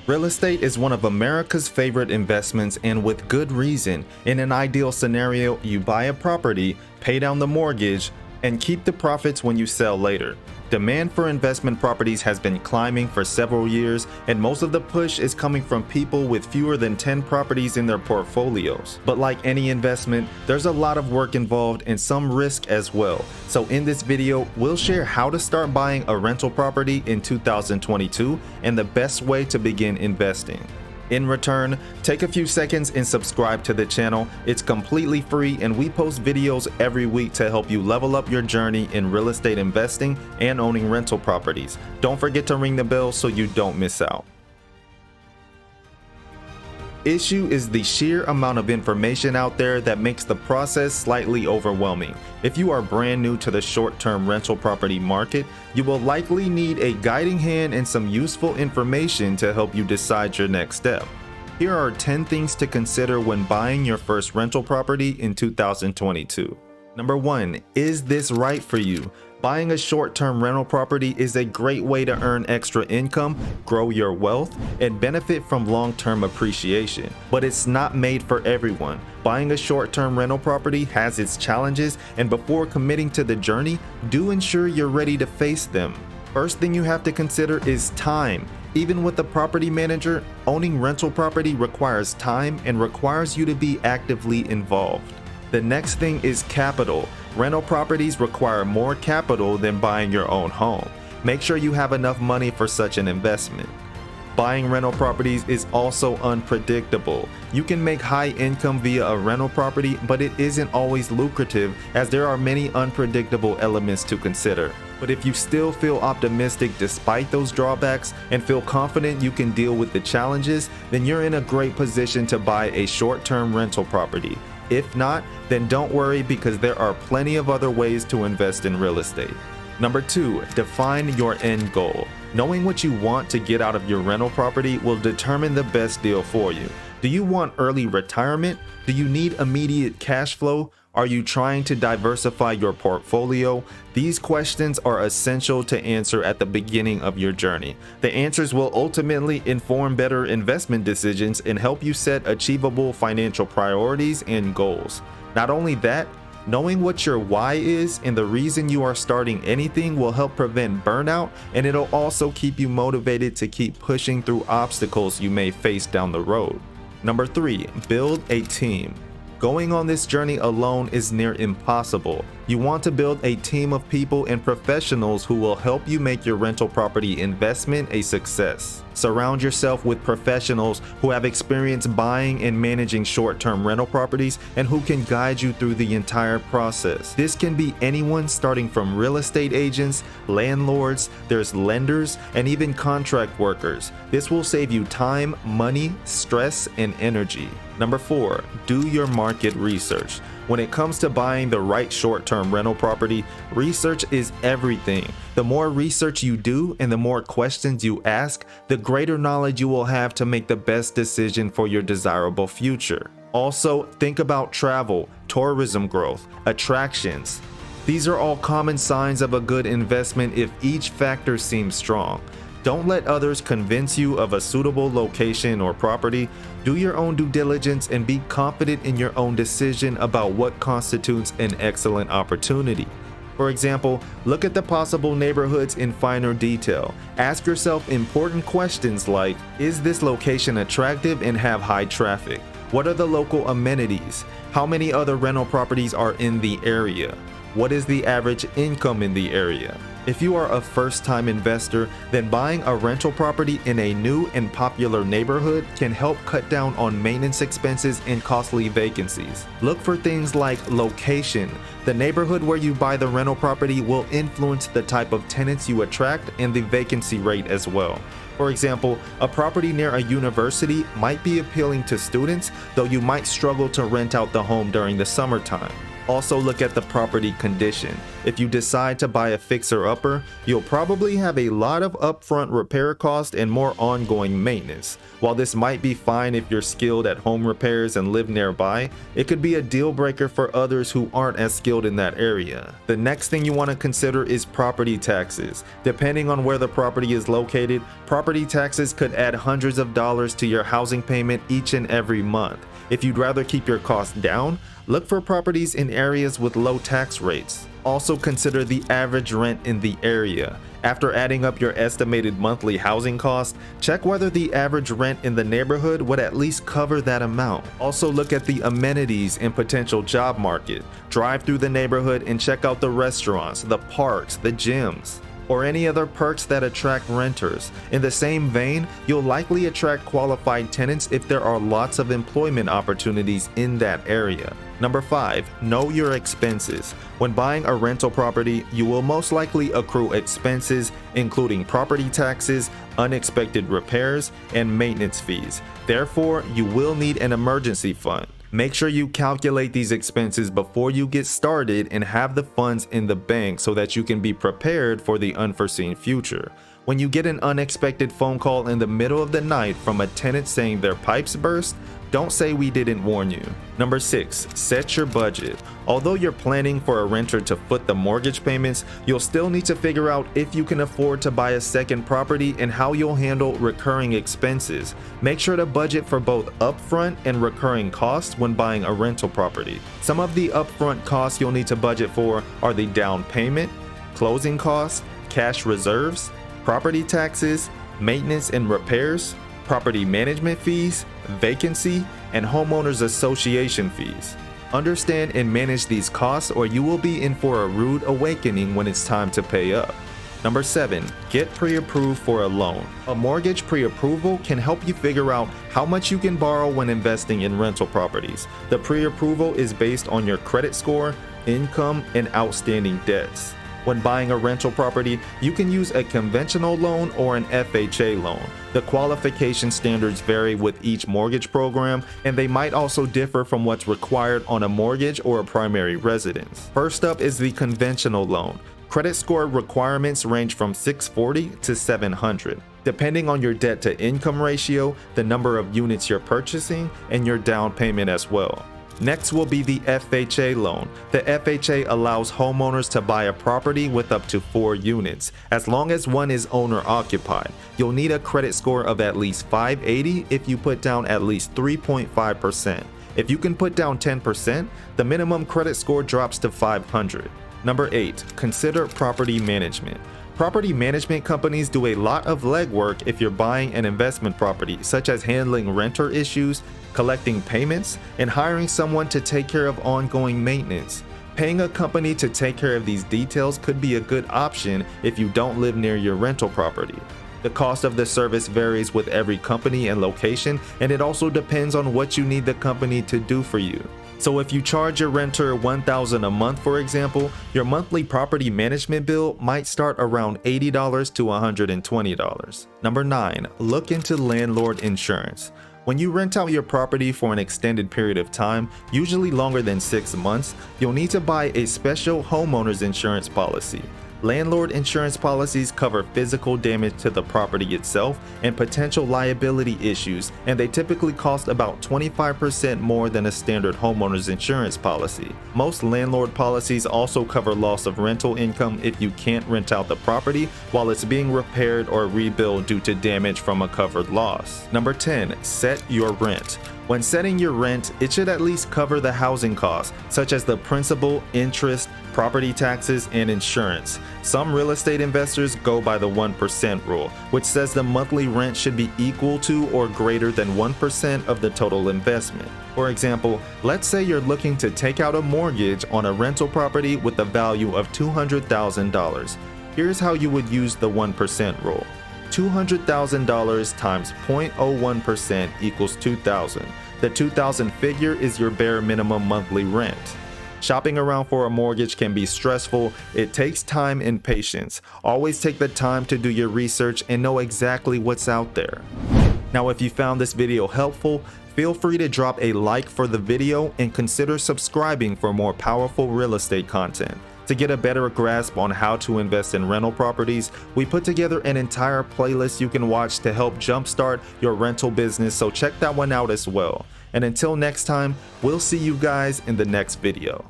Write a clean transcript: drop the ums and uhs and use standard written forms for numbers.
Real estate is one of America's favorite investments, and with good reason. In an ideal scenario, you buy a property, pay down the mortgage, and keep the profits when you sell later. Demand for investment properties has been climbing for several years, and most of the push is coming from people with fewer than 10 properties in their portfolios. But like any investment, there's a lot of work involved and some risk as well. So in this video, we'll share how to start buying a rental property in 2022 and the best way to begin investing. In return, take a few seconds and subscribe to the channel. It's completely free, and we post videos every week to help you level up your journey in real estate investing and owning rental properties. Don't forget to ring the bell so you don't miss out. Issue is the sheer amount of information out there that makes the process slightly overwhelming. If you are brand new to the short-term rental property market, you will likely need a guiding hand and some useful information to help you decide your next step. Here are 10 things to consider when buying your first rental property in 2022. Number 1, is this right for you? Buying a short-term rental property is a great way to earn extra income, grow your wealth, and benefit from long-term appreciation. But it's not made for everyone. Buying a short-term rental property has its challenges, and before committing to the journey, do ensure you're ready to face them. First thing you have to consider is time. Even with a property manager, owning rental property requires time and requires you to be actively involved. The next thing is capital. Rental properties require more capital than buying your own home. Make sure you have enough money for such an investment. Buying rental properties is also unpredictable. You can make high income via a rental property, but it isn't always lucrative as there are many unpredictable elements to consider. But if you still feel optimistic despite those drawbacks and feel confident you can deal with the challenges, then you're in a great position to buy a short-term rental property. If not, then don't worry, because there are plenty of other ways to invest in real estate. Number 2, define your end goal. Knowing what you want to get out of your rental property will determine the best deal for you. Do you want early retirement? Do you need immediate cash flow? Are you trying to diversify your portfolio? These questions are essential to answer at the beginning of your journey. The answers will ultimately inform better investment decisions and help you set achievable financial priorities and goals. Not only that, knowing what your why is and the reason you are starting anything will help prevent burnout, and it'll also keep you motivated to keep pushing through obstacles you may face down the road. Number 3, build a team. Going on this journey alone is near impossible. You want to build a team of people and professionals who will help you make your rental property investment a success. Surround yourself with professionals who have experience buying and managing short-term rental properties and who can guide you through the entire process. This can be anyone, starting from real estate agents, landlords, there's lenders, and even contract workers. This will save you time, money, stress, and energy. Number 4, do your market research. When it comes to buying the right short-term rental property, research is everything. The more research you do and the more questions you ask, the greater knowledge you will have to make the best decision for your desirable future. Also, think about travel, tourism growth, attractions. These are all common signs of a good investment if each factor seems strong. Don't let others convince you of a suitable location or property. Do your own due diligence and be confident in your own decision about what constitutes an excellent opportunity. For example, look at the possible neighborhoods in finer detail. Ask yourself important questions like, is this location attractive and have high traffic? What are the local amenities? How many other rental properties are in the area? What is the average income in the area? If you are a first-time investor, then buying a rental property in a new and popular neighborhood can help cut down on maintenance expenses and costly vacancies. Look for things like location. The neighborhood where you buy the rental property will influence the type of tenants you attract and the vacancy rate as well. For example, a property near a university might be appealing to students, though you might struggle to rent out the home during the summertime. Also look at the property condition. If you decide to buy a fixer-upper, you'll probably have a lot of upfront repair costs and more ongoing maintenance. While this might be fine if you're skilled at home repairs and live nearby, it could be a deal breaker for others who aren't as skilled in that area. The next thing you want to consider is property taxes. Depending on where the property is located, property taxes could add hundreds of dollars to your housing payment each and every month. If you'd rather keep your costs down, look for properties in areas with low tax rates. Also consider the average rent in the area. After adding up your estimated monthly housing cost, check whether the average rent in the neighborhood would at least cover that amount. Also look at the amenities and potential job market. Drive through the neighborhood and check out the restaurants, the parks, the gyms, or any other perks that attract renters. In the same vein, you'll likely attract qualified tenants if there are lots of employment opportunities in that area. Number 5, know your expenses. When buying a rental property, you will most likely accrue expenses, including property taxes, unexpected repairs, and maintenance fees. Therefore, you will need an emergency fund. Make sure you calculate these expenses before you get started and have the funds in the bank so that you can be prepared for the unforeseen future. When you get an unexpected phone call in the middle of the night from a tenant saying their pipes burst, don't say we didn't warn you. Number 6, set your budget. Although you're planning for a renter to foot the mortgage payments, you'll still need to figure out if you can afford to buy a second property and how you'll handle recurring expenses. Make sure to budget for both upfront and recurring costs when buying a rental property. Some of the upfront costs you'll need to budget for are the down payment, closing costs, cash reserves, property taxes, maintenance and repairs, property management fees, vacancy, and homeowners association fees. Understand and manage these costs or you will be in for a rude awakening when it's time to pay up. Number 7, get pre-approved for a loan. A mortgage pre-approval can help you figure out how much you can borrow when investing in rental properties. The pre-approval is based on your credit score, income, and outstanding debts. When buying a rental property, you can use a conventional loan or an FHA loan. The qualification standards vary with each mortgage program, and they might also differ from what's required on a mortgage or a primary residence. First up is the conventional loan. Credit score requirements range from 640 to 700, depending on your debt to income ratio, the number of units you're purchasing, and your down payment as well. Next will be the FHA loan. The FHA allows homeowners to buy a property with up to 4 units, as long as one is owner occupied. You'll need a credit score of at least 580 if you put down at least 3.5%. If you can put down 10%, the minimum credit score drops to 500. Number 8, consider property management. Property management companies do a lot of legwork if you're buying an investment property, such as handling renter issues, collecting payments, and hiring someone to take care of ongoing maintenance. Paying a company to take care of these details could be a good option if you don't live near your rental property. The cost of the service varies with every company and location, and it also depends on what you need the company to do for you. So if you charge your renter $1,000 a month, for example, your monthly property management bill might start around $80 to $120. Number 9, look into landlord insurance. When you rent out your property for an extended period of time, usually longer than 6 months, you'll need to buy a special homeowner's insurance policy. Landlord insurance policies cover physical damage to the property itself and potential liability issues, and they typically cost about 25% more than a standard homeowner's insurance policy. Most landlord policies also cover loss of rental income if you can't rent out the property while it's being repaired or rebuilt due to damage from a covered loss. Number 10, set your rent. When setting your rent, it should at least cover the housing costs, such as the principal, interest, property taxes, and insurance. Some real estate investors go by the 1% rule, which says the monthly rent should be equal to or greater than 1% of the total investment. For example, let's say you're looking to take out a mortgage on a rental property with a value of $200,000. Here's how you would use the 1% rule. $200,000 times 0.01% equals $2,000. The $2,000 figure is your bare minimum monthly rent. Shopping around for a mortgage can be stressful. It takes time and patience. Always take the time to do your research and know exactly what's out there. Now, if you found this video helpful, Feel free to drop a like for the video and consider subscribing for more powerful real estate content. To get a better grasp on how to invest in rental properties, we put together an entire playlist you can watch to help jumpstart your rental business, so check that one out as well. And until next time, we'll see you guys in the next video.